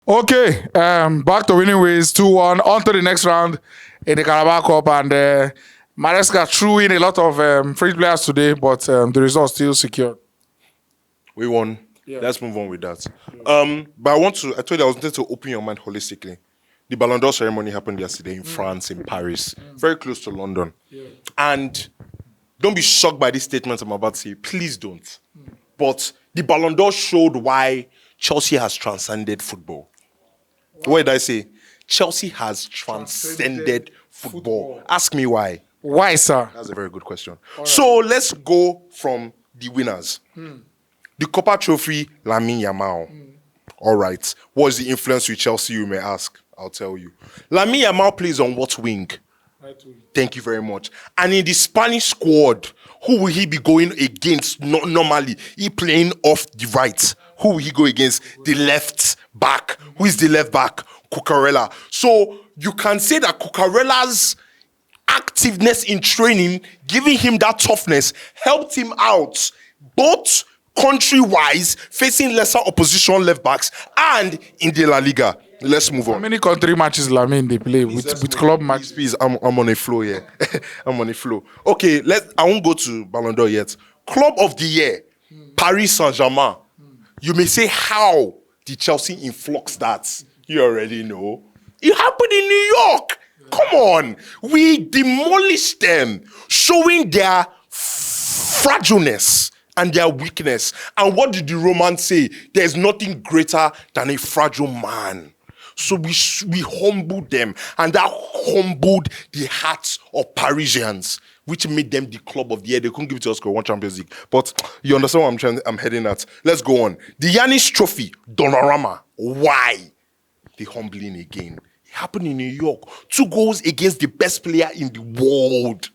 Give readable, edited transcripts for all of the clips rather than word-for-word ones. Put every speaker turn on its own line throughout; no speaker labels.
Okay, back to winning ways, 2-1. On to the next round in the Carabao Cup, and Maresca threw in a lot of free players today, but the result still secured.
We won.
Yeah.
Let's move on with that. But I told you I wanted to open your mind holistically. The Ballon d'Or ceremony happened yesterday in France, in Paris, very close to London.
Yeah.
And don't be shocked by this statement I'm about to say. Please don't. But the Ballon d'Or showed why Chelsea has transcended football. What did I say? Chelsea has transcended football. Ask me why.
Why, sir?
That's a very good question. So let's go from the winners. The Copa Trophy, Lamine Yamal. All right. What's the influence with Chelsea, you may ask? I'll tell you. Lamine Yamal plays on what wing?
Right wing.
Thank you very much. And in the Spanish squad, who will he be going against normally? He playing off the right. Who will he go against? The left back. Who is the left back? Cucurella. So you can say that Cucurella's activeness in training, giving him that toughness, helped him out both country-wise, facing lesser opposition left backs, and in the La Liga. Let's move
How
on.
many country matches Lamine they play with club matches?
Please, I'm on a flow here. I'm on a flow. Okay, I won't go to Ballon d'Or yet. Club of the year, Paris Saint-Germain. You may say, how did Chelsea influx that? You already know. It happened in New York. Come on. We demolished them, showing their fragileness and their weakness. And what did the Romans say? There's nothing greater than a fragile man. So we humbled them, and that humbled the hearts of Parisians, which made them the club of the year. They couldn't give it to us because we won Champions League. But you understand what I'm heading at. Let's go on. The Yanis Trophy, Donnarumma. Why? The humbling again. It happened in New York. 2 goals against the best player in the world.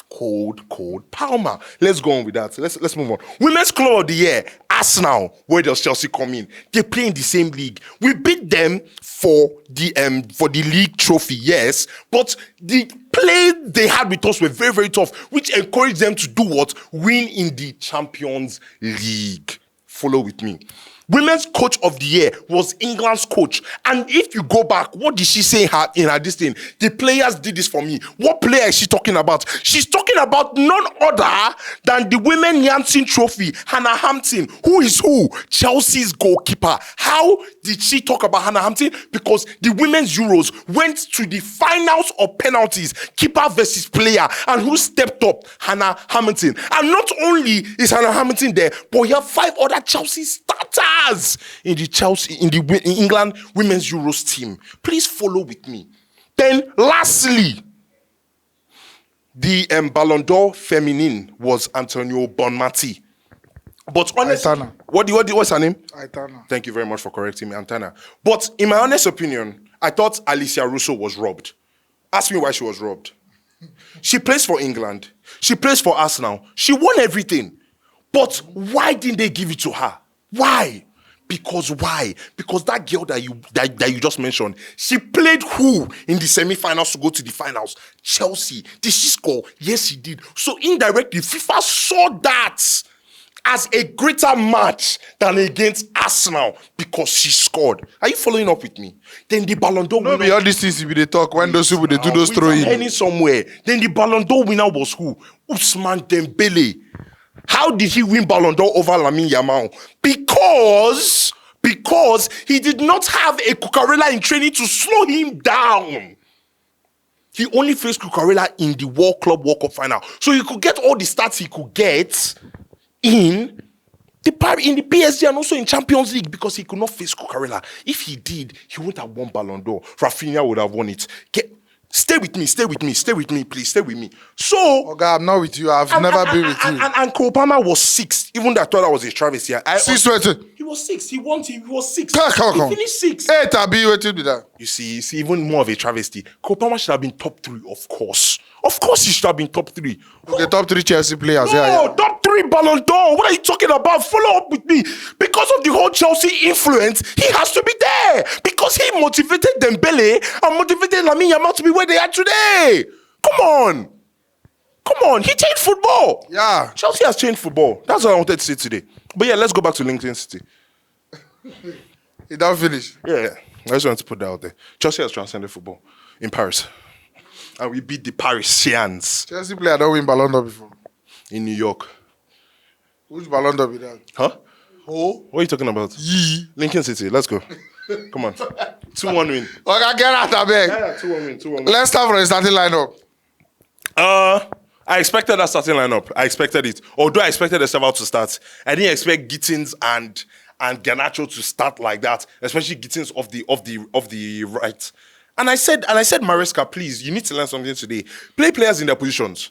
Cold Palmer. Let's go on with that. Let's move on. Women's Club of the Year, Arsenal. Where does Chelsea come in? They play in the same league. We beat them for the league trophy, yes, but the play they had with us were very, very tough, which encouraged them to do what? Win in the Champions League. Follow with me. Women's Coach of the Year was England's coach. And if you go back, what did she say in her this thing? The players did this for me. What player is she talking about? She's talking about none other than the Women Janssen Trophy, Hannah Hampton. Who is who? Chelsea's goalkeeper. How did she talk about Hannah Hampton? Because the Women's Euros went to the finals of penalties, keeper versus player. And who stepped up? Hannah Hamilton. And not only is Hannah Hamilton there, but you have 5 other Chelsea starters in the England Women's Euros team. Please follow with me. Then lastly, the Ballon d'Or feminine was Antonio Bonmati. But honestly,
Aitana.
What's her name?
Aitana.
Thank you very much for correcting me, Antana. But in my honest opinion, I thought Alicia Russo was robbed. Ask me why she was robbed. She plays for England. She plays for Arsenal. She won everything. But why didn't they give it to her? Why? Because that girl that you just mentioned, she played who in the semi-finals to go to the finals? Chelsea. Did she score? Yes, she did. So indirectly, FIFA saw that as a greater match than against Arsenal because she scored. Are you following up with me? Then the Ballon d'Or
No, be all these things they talk when those people they do those throwing.
heading somewhere. Then the Ballon d'Or winner was who? Ousmane Dembele. How did he win Ballon d'Or over Lamine Yamal? Because he did not have a Cucurella in training to slow him down. He only faced Cucurella in the World Cup final. So he could get all the stats he could get in the PSG and also in Champions League because he could not face Cucurella. If he did, he wouldn't have won Ballon d'Or. Rafinha would have won it. Stay with me, please. Stay with me. So,
Okay, I'm not with you. I've never been with you.
And Cole Palmer was 6th, even though I thought that was a travesty.
6-20.
He was 6th. He was 6th.
Come.
He finished 6th.
Hey, Tabi, what did that?
You see, it's even more of a travesty. Cole Palmer should have been top 3, of course. Of course, he should have been top 3.
Okay, top 3 Chelsea players.
No,
Yeah.
top 3 Ballon d'Or. What are you talking about? Follow up with me. Because of the whole Chelsea influence, he has to be there. Because he motivated Dembele and motivated Lamine Yamal to be where they are today. Come on. He changed football.
Yeah.
Chelsea has changed football. That's what I wanted to say today. But yeah, let's go back to LinkedIn City.
It don't finish.
Yeah. I just want to put that out there. Chelsea has transcended football in Paris. And we beat the Parisians
Chelsea player don't win Ballon d'Or before.
in New York.
Which Ballon d'Or be that?
Huh?
Oh.
What are you talking about?
Yee.
Lincoln City. Let's go. Come on. 2-1 win.
Okay, get out of bed.
Yeah, 2-1 win. 2-1 win.
Let's start from the starting lineup.
I expected that starting lineup. I expected it. Although I expected the several to start. I didn't expect Gittins and Garnacho to start like that, especially Gittins of the right. And I said, Maresca, please, you need to learn something today. Play players in their positions.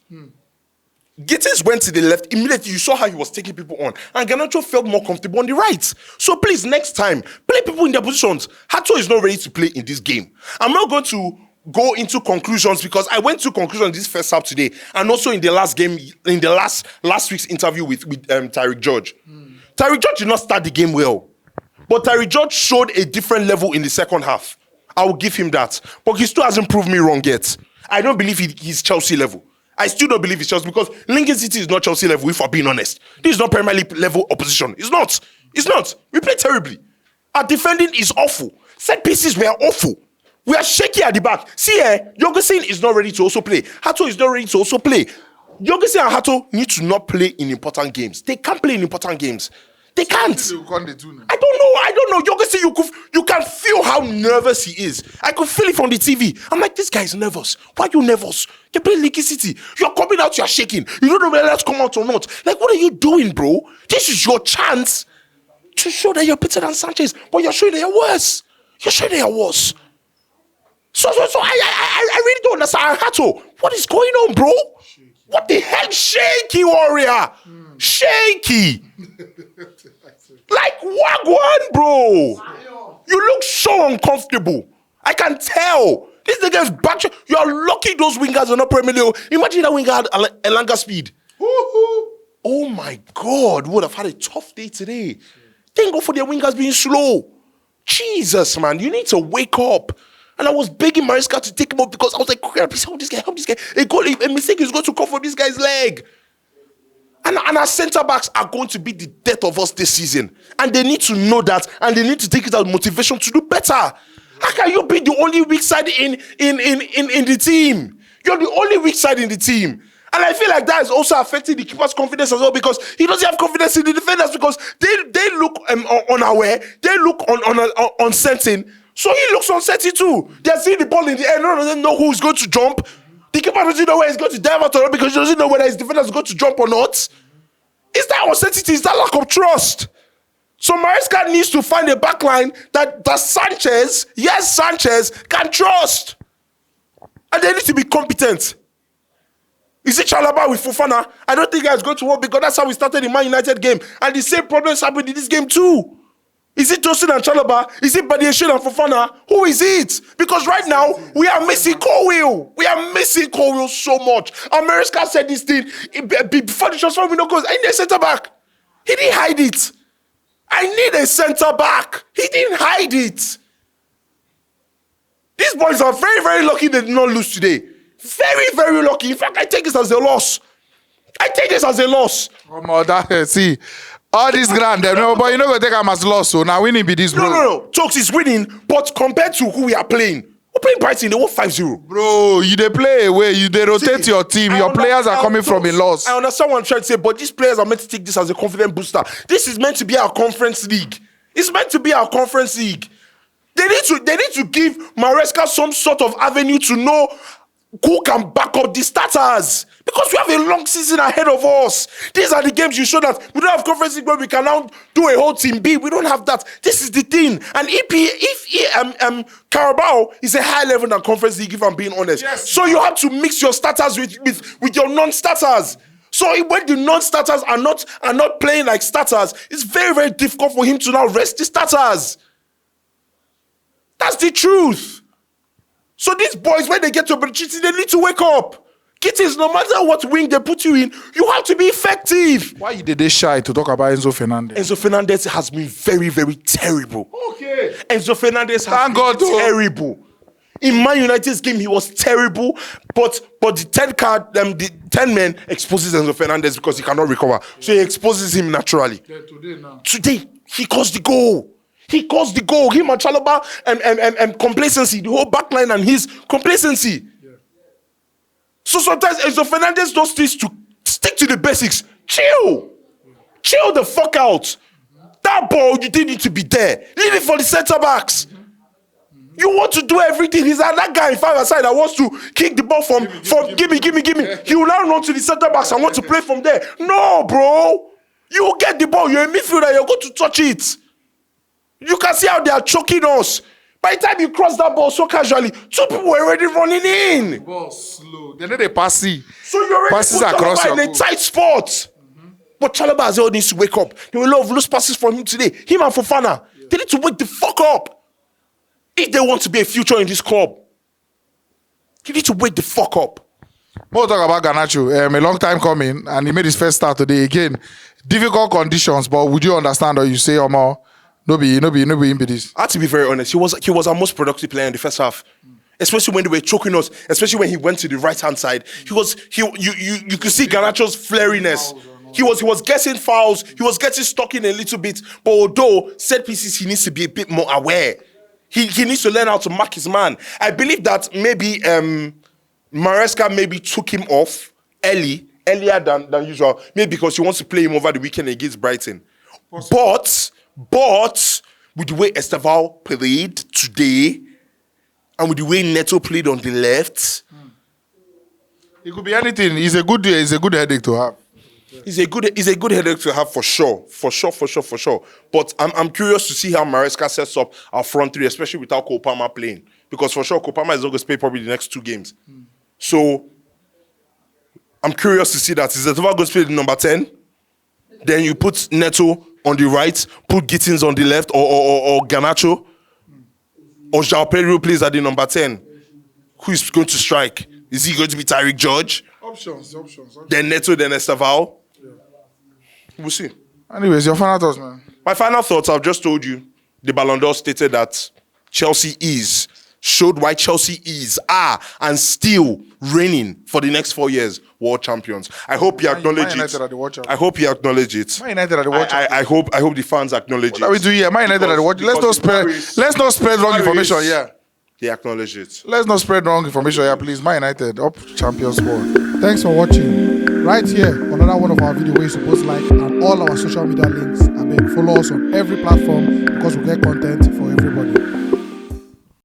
Gittins went to the left. Immediately, you saw how he was taking people on. And Garnacho felt more comfortable on the right. So please, next time, play people in their positions. Hato is not ready to play in this game. I'm not going to go into conclusions because I went to conclusions this first half today and also in the last game, in the last week's interview with Tyreek George. Tyreek George did not start the game well. But Tyreek George showed a different level in the second half. I will give him that. But he still hasn't proved me wrong yet. I don't believe he's Chelsea level. I still don't believe it's Chelsea because Lincoln City is not Chelsea level, if I'm being honest. This is not Premier League level opposition. It's not. It's not. We play terribly. Our defending is awful. Set pieces were awful. We are shaky at the back. See Jorgensen is not ready to also play. Hato is not ready to also play. Jorgensen and Hato need to not play in important games. They can't play in important games. They can't. I don't know. Jorgensen, you can feel how nervous he is. I could feel it from the TV. I'm like, this guy is nervous. Why are you nervous? You play Lincoln City. You're coming out, you're shaking. You don't know whether that's come out or not. Like, what are you doing, bro? This is your chance to show that you're better than Sanchez, but you're showing that you're worse. You're showing that you're worse. So I really don't understand. Hato, what is going on, bro? What the hell? Shaky warrior. Shaky. Like wagwan, bro. You look so uncomfortable. I can tell. This nigga is back. You are lucky those wingers are not Premier League. Imagine that winger had a longer speed. Oh my God. Would have had a tough day today. Thank God for their wingers being slow. Jesus, man. You need to wake up. And I was begging Maresca to take him up because I was like, please help this guy, help this guy. A mistake is going to come from this guy's leg. And our centre-backs are going to be the death of us this season. And they need to know that, and they need to take it as motivation to do better. How can you be the only weak side in the team? You're the only weak side in the team. And I feel like that is also affecting the keeper's confidence as well because he doesn't have confidence in the defenders because they look unaware, they look uncertain. So he looks uncertain too. They're seeing the ball in the air. None of them know who's going to jump. The keeper doesn't know where he's going to dive out or not because he doesn't know whether his defender is going to jump or not. Is that uncertainty? Is that lack of trust? So Maresca needs to find a backline that Sanchez, yes, Sanchez, can trust. And they need to be competent. Is it Carabao with Fofana? I don't think that's going to work because that's how we started the Man United game. And the same problems happened in this game too. Is it Tosin and Chalobah? Is it Badiashile and Fofana? Who is it? Because right now, we are missing Colwill. We are missing Colwill so much. Maresca said this thing before the transfer window goes, I need a centre-back. He didn't hide it. I need a centre-back. He didn't hide it. These boys are very, very lucky they did not lose today. Very, very lucky. In fact, I take this as a loss.
See, all this grand, but you know we take him as loss. So now winning be this, bro.
No. Talks is winning, but compared to who we are playing, we're playing Brighton. They won 5-0.
Bro, you they play away. You they rotate your team. Your players are coming from a loss. I
understand what I'm trying to say, but these players are meant to take this as a confident booster. This is meant to be our conference league. It's meant to be our conference league. They need to give Maresca some sort of avenue to know who can back up the starters. Because we have a long season ahead of us. These are the games you show that we don't have conference league where we can now do a whole team B. We don't have that. This is the thing. And if Carabao is a higher level than conference league, if I'm being honest. Yes. So you have to mix your starters with your non-starters. So when the non-starters are not playing like starters, it's very, very difficult for him to now rest the starters. That's the truth. So these boys, when they get to opportunity, they need to wake up. Kittens, no matter what wing they put you in, you have to be effective.
Why did they shy to talk about Enzo Fernandez?
Enzo Fernandez has been very, very terrible.
Okay.
Enzo Fernandez has been terrible. In Man United's game, he was terrible, but the 10 men exposes Enzo Fernandez because he cannot recover. So he exposes him naturally.
Yeah,
Today, he caused the goal. He caused the goal. Him and Chalobah and complacency, the whole back line and his complacency. Yeah. So sometimes Enzo Fernandez does this to stick to the basics. Chill. Chill the fuck out. That ball, you didn't need to be there. Leave it for the centre backs. You want to do everything. He's like that guy in 5-a-side that wants to kick the ball from give me. He will now run to the centre backs and want to play from there. No, bro. You will get the ball. You're a midfielder. You're going to touch it. You can see how they are choking us. By the time you cross that ball so casually, 2 people were already running in.
Ball slow. They know they pass. So
you already
passes
put
across
Chalobah in a tight spot. But Chalobah as well needs to wake up. There were a lot of loose passes from him today. Him and Fofana. Yeah. They need to wake the fuck up. If they want to be a future in this club, you need to wake the fuck up.
We'll talk about Garnacho. A long time coming, and he made his first start today. Again, difficult conditions, but would you understand or you say, Omar, no be this?
I have to be very honest. He was our most productive player in the first half. Especially when they were choking us, especially when he went to the right-hand side. You could see Garnacho's flariness. He was getting fouls, he was getting stuck in a little bit, but although set pieces, he needs to be a bit more aware. He needs to learn how to mark his man. I believe that maybe Maresca maybe took him off earlier than usual, maybe because he wants to play him over the weekend against Brighton. But with the way Esteval played today, and with the way Neto played on the left,
it could be anything. It's a good headache to have.
It's a good headache to have for sure. But I'm curious to see how Maresca sets up our front three, especially without Cole Palmer playing, because for sure Cole Palmer is not going to play probably the next 2 games. So I'm curious to see that. Is Esteval going to play the number 10? Then you put Neto on the right, put Gittins on the left, or Garnacho, or João Pedro plays at the number 10. Who is going to strike? Is he going to be Tyreek George?
Options.
Then Neto, then Esteval. Yeah. We'll see.
Anyways, your final thoughts, man.
My final thoughts, I've just told you. The Ballon d'Or stated that showed why Chelsea are and still reigning for the next 4 years world champions. I hope you acknowledge it. I hope you acknowledge it.
Man United are the world champions.
I hope the fans acknowledge it.
What are we doing here? Man United are the world. Let's not spread wrong information here.
They acknowledge it.
Let's not spread wrong information here, please. Man United up champions world. Thanks for watching. Right here, another one of our videos where you're supposed to like, and all our social media links. I beg, follow us on every platform because we get content for everybody.